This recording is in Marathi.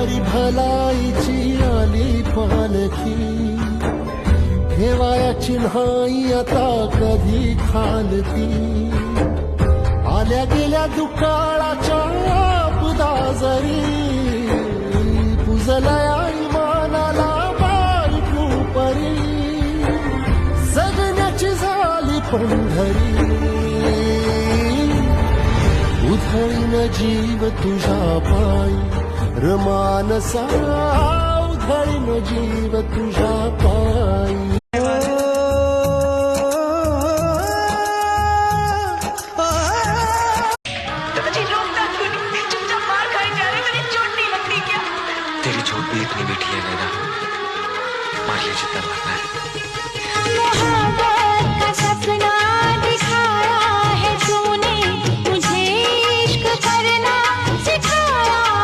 हरी भलाईची आली पालखी, ठेवाया चिन्हाई आता कधी खालती, आल्या गेल्या दुकाळाच्या पुदाजरी, पुजलया इमानाला बायकू परी, जगण्याची झाली पंढरी, उधळीन जीव तुझ्या पायी, रमानसा उधळीन जीव तुझ्या पायी. तेरी झोट भी इतनी मीठी है नैना, मार ले जितना मरना है.